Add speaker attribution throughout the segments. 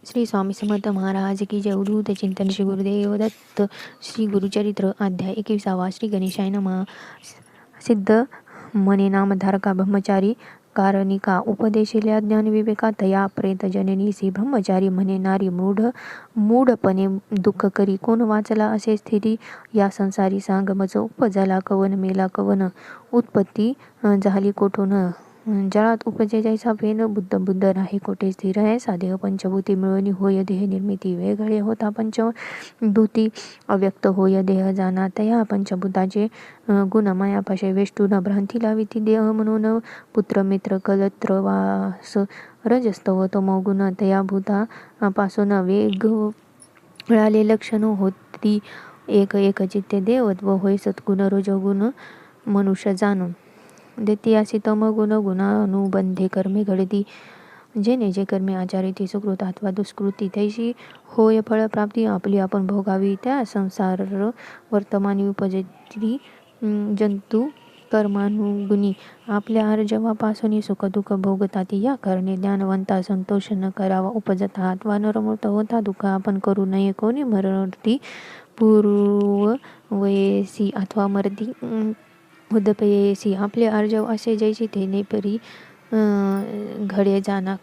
Speaker 1: श्री स्वामी समर्थ महाराज की जय. उद्धृत चिंतन श्री गुरुदेव दत्त. श्री गुरुचरित्र अध्याय 21. श्री गणेशाय नमः. सिद्ध मने नामधारका ब्रह्मचारी कारणिका उपदेशिल्या ज्ञान विवेका तया प्रेत जननीसी ब्रह्मचारी म्हणे नारी मूढपणे दुःख करी कोण वाचला असे स्थिती या संसारी सांग मज उपजला कवन मेला कवन उत्पत्ती झाली कोठून जळात उपजे जैसा फेन बुद्ध नाही कोठे स्थिर आहे सादेह पंचभूती मिळवणी होय देह निर्मिती वेगळे होता पंचभूती अव्यक्त होय देह जाना तया पंचभूताचे गुण मायापाशे वेष्टून भ्रांती लाविती देह म्हणून पुत्र मित्र कलत्र वास रजस्तव तमोगुण तया भूता पासून वेग मिळाले लक्षण होती एक चित्ते देवत्व होय सद्गुण रजोगुण मनुष्य जाणून देती अशी तमगुण गुणानुबंधे कर्मे घडती जेने जे कर्मे आचारिती सुकृत अथवा दुष्कृती तैशी होय फळप्राप्ती आपली आपण भोगावी त्या संसार वर्तमानी उपजती जंतू कर्मानुगुणी आपल्या अर्जवापासून सुख दुःख भोगतात या कारणे ज्ञानवंता संतोष न करावा उपजता अथवा नरमूर्त होता दुःख आपण करू नये कोणी मरती पूर्व वयसी अथवा मर्दी उदपयेसी आपले अर्जव असे जैसे तेने परी घडे जाना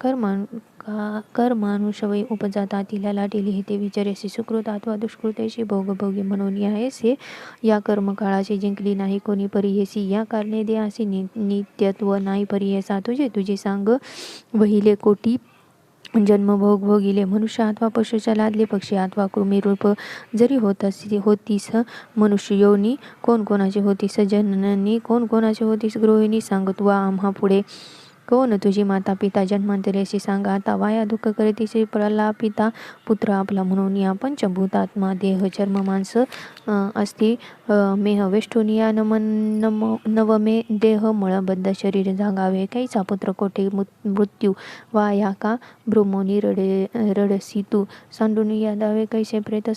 Speaker 1: कर्मानुषवय उपजाता तिला लाटेली हे ते विचारेसी सुकृत अथवा दुष्कृतेशी भोगभोगी म्हणून यायसे या कर्मकाळाची जिंकली नाही कोणी परियेसी या कारणे दे असे नित्यत्व नाही परियेसा तुझे सांग वहिले कोटी जन्म भोगिले मनुष्य अथवा पशुच्या लादले पक्षी अथवा कृमीरूप जरी होतीस मनुष्य योनी कोणाची होतीस जननी कोणाची होतीस गृहिणी सांग तू आम्हा पुढे कोण तुझी माता पिता जन्मांतरेशी सांगा आता वाया दुःख करीतीशी प्रलापिता पुत्र आपला म्हणून या पंचभूतात्मा देह चर्म मांस अस्ति मेह वेष्टुनिया नवमे देह मळबद्ध शरीर जागावे कैसा पुत्र कोठे मृत्यू वाया का ब्रह्मोनी रडसी तू सांडून यादावे कैसे प्रेत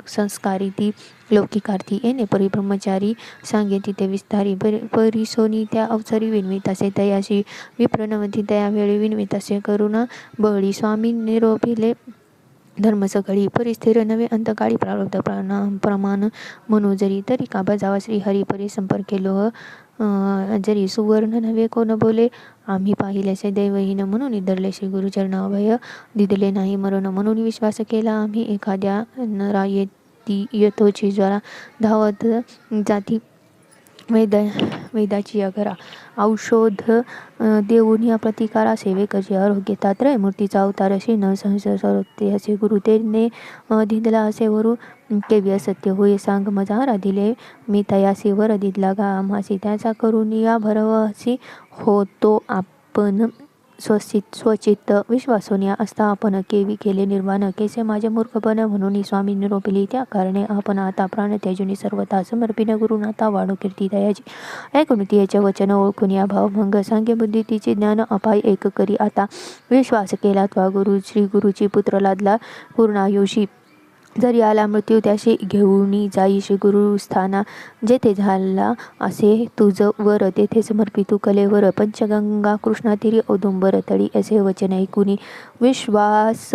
Speaker 1: संस्कारी ती लौकिकार्थी येणे परिब्रह्मचारी सांगे तिथे विस्तारी परिसोनी त्या अवसरी विनवित असे तयाशी विप्रणवती त्या वेळी विनवित असे करुणा बळी स्वामी निरोपिले धर्म सकाळी परिस्थिर नवे अंतकाळी प्रारब्ध प्रमाण म्हणू जरी तरी का बजावा श्री हरी परी संपर्के लोह जरी सुवर्ण नव्हे कोण बोले आम्ही पाहिल्याचे दैवहीन म्हणून धरले श्री गुरुचरण अभय दिदले नाही मरण म्हणून विश्वास केला आम्ही एखाद्या नरा यथोची ज्वारा धावत जाती वेदाची अघरा औषध देऊन या प्रतिकारा सेवेकची आरोग्यता त्रयमूर्तीचा अवतार असे न सहस्रते असे गुरु तेने दिदला असे वरू केव्य असत्य होय सांग मजा राधिले मी तयासी वर दिदला गा आम्हासी त्याचा करून या भरवसी होतो आपण स्वचित्त विश्वासोन्या असता आपण केवी केले निर्वाण केसे माझे मूर्खपण म्हणून स्वामी निरोपिली त्या कारणे आपण आता प्राण त्याजुनी सर्वता समर्पिन गुरुनाथा वाढो कीर्ती दयाची ऐकून याचे वचन ओळखून या भावभंग सांगे बुद्धी तिचे ज्ञान अपाय एक करी आता विश्वास केला त्वा गुरु श्री गुरुची पुत्र लादला पूर्णायुषी जरी आला मृत्यू त्याशी घेऊनी जाई श्री गुरुस्थाना जेथे झाला असे तुझ वर तेथे समर्पितू कलेवर पंचगंगा कृष्णातीरी औदुंबर तळी असे वचन ऐकुनी विश्वास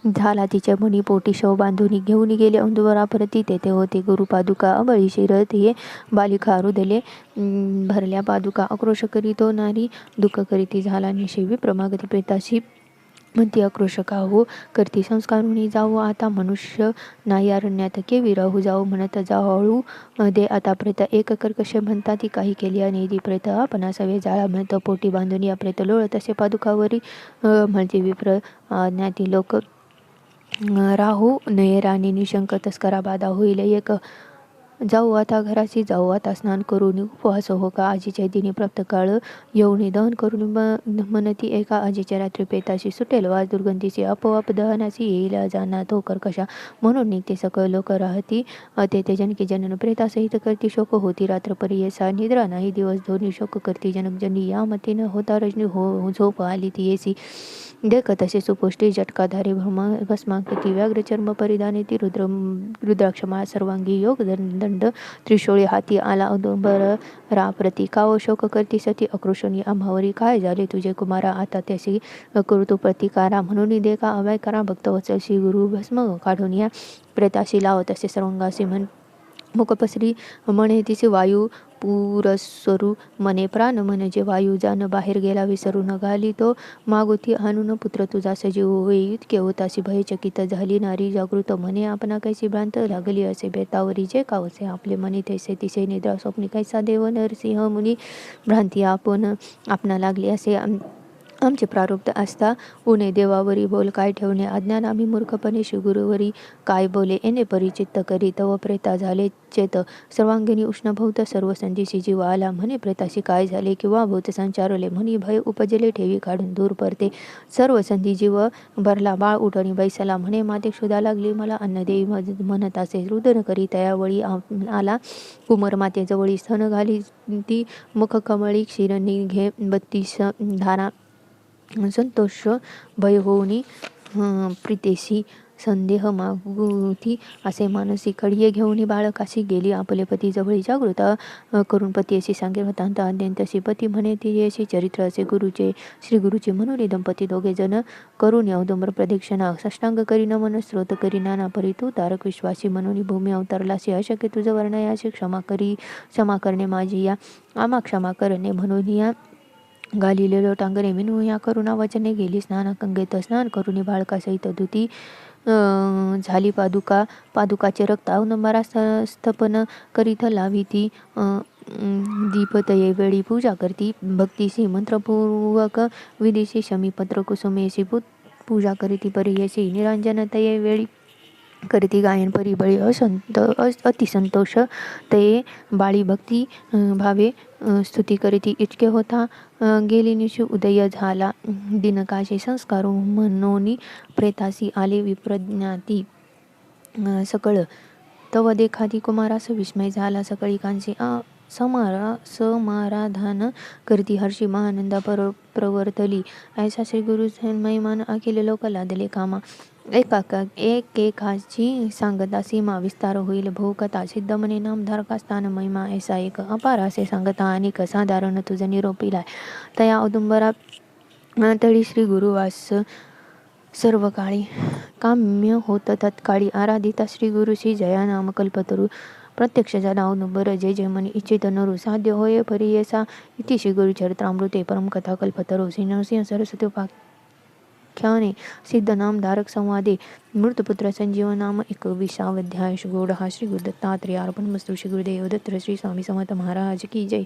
Speaker 1: झाला तिच्या मनी पोटी शव बांधून घेऊन गेले औदुंबराप्रती तेथे होते गुरुपादुका अबळी शिरत हे बालिका रुदले भरल्या पादुका आक्रोश करीतो नारी दुःख करीती झाला निशे विप्रमागती प्रेताशी म्हणती आक्रोश का हो करती संस्कारुणी जाऊ आता मनुष्य नाही अरण्यात केवी राहू जाऊ म्हणत जाळू दे आता प्रेत एक कर्कश म्हणता ती काही केली आणि ती प्रेत आपण सवे जाळा म्हणत पोटी बांधून या प्रेत लोळत असे पादुकावरी म्हणजे विप्र ज्ञाती लोक राहू नये राणी निशंक तस्करा बाधा होईल एक जाऊ आता घराशी जाऊ आता स्नान करून उपवास हो का आजीच्या दिनी प्राप्तकाळ येऊन दहन करून म्हणती एका आजीच्या रात्री पेताशी सुटेल वाज दुर्गंधीची आपोआप दहनाशी येईल जाना तो कर्कशा म्हणून निघते सकळ लोक राहती तेथे जनकी जनन प्रेतासहित करती शोक होती रात्र परियसा निद्रा नाही दिवस धोनी शोक करती जनक जनी या मतीनं होता रजनी हो झोप आली ती येसी देख तसे सुपुष्टी जटकाधारे भस्माकृती व्याघ्र चर्म परिधाने ती रुद्राक्षमाळा सर्वांगी योग दंड त्रिशूळी हाती आला औदुंबर रा प्रती काव शोक करती सती अकृशोनी आम्हावरी काय झाले तुझे कुमारा आता त्याशी करू प्रतिकारा म्हणून दे का अभय करा भक्त वचलशी गुरु भस्म काढून या प्रेताशी लावत असे सर्वांगाशी मुकपसरी म्हणे तिचे वायू पुरस्वरू मने प्राण म्हणजे वायू जान बाहेर गेला विसरू न घाली तो मागोती आणून पुत्र तुझा सजीव होई इतके होताशी भयचकित झाली नारी जागृत म्हणे आपणा कैसी भ्रांत लागली असे बेतावरी जे कावसे आपले मनी तैसे तिसे निद्रा स्वप्नी कैसा देव नरसिंह मुनी भ्रांती आपणा लागली असे आमचे प्रारब्ध असता उणे देवावरी बोल काय ठेवणे अज्ञान आम्ही मूर्खपणे गुरुवरी काय बोले येणे परिचित्त करी तव प्रेता झाले चेत सर्वांगिनी उष्णभूत सर्व संधीशी जीव आला म्हणे प्रेताशी काय झाले किंवा भूत संचारले म्हणी भय उपजले ठेवी काढून दूर परते सर्व संधी जीव भरला बाळ उठणी बैसला म्हणे माते क्षुधा लागली मला अन्न देई म्हणत असे रुदन करी तयावळी आला कुमर मातेजवळी स्तन घाली ती मुख कमळी क्षीरणी घे 32 धारा संतोष भय होऊनी प्रीतेशी संदेह मागुती असे मानसी कडिये घेऊन बाळकाशी गेली आपले पती जवळी जागृत करून पती अशी सांगे वृत्तांत अत्यंतशी पती म्हणे ती अशी चरित्र असे गुरुचे श्री गुरुचे म्हणून दंपती दोघे जण करून औदुंबर प्रदक्षिणा साष्टांग करी नमन स्रोत करी नाना परी तू तारक विश्वासी म्हणून भूमी अवतरलाशी अशक्य तुझं वर्णयाशी क्षमा करणे माझी या आम्हा क्षमा करणे म्हणून या घालिलेलो टांगरे विनू या करुणा वचने गेली गंगेत स्नान करुणी बाळकासहित धुती झाली पादुकाचे रक्त अवनंबरा स्थपन करीत लावी ती दीपतये वेळी पूजा करती भक्तीशी मंत्रपूर्वक विधीशी शमीपत्र कुसुमेशी पूजा करीती परियशी निरांजनतये वेळी करती गायन परिबळी अतिसंतोष ते बाळी भक्ती भावे स्तुती करीती इतके होता गेली निशु उदय झाला दिनकाशी संस्कार मनोनी प्रेतासी आले विप्रज्ञाती सकळ तव देखाती कुमारास विस्मय झाला सकळी कांसी समाराधन करती हर्षी महानंदा प्रवर्तली ऐसा श्री गुरु महिमान अखिल लोक लादले कामा एकेकाची सांगता सीमा विस्तार होईल भोकता सिद्ध मने नामधारका स्थान महिमा ऐसा एक अपार असे सांगता अनेक साधारण तुझ निरोपीलाय तया औदुंबरा तळी श्री गुरुवास सर्व काळी काम्य होत तत्काळी आराधिता श्री गुरुशी जया नाम कल्पतरू प्रत्यक्ष जना औदुंबर जय जय मनी इच्छित नरू साध्य होय परियसा इति श्री गुरुचरित्रामृते परमकथा कल्पतरू श्री नरसिंह सरस्वती ख्याने सिद्ध नाम धारक संवादे मृतपुत्र संजीव नाम 21 अध्याय. गोड हा श्री गुरु दत्तात्रेय अर्पणमस्तु. श्री गुरुदेव दत्त श्री स्वामी समर्थ महाराज की जय.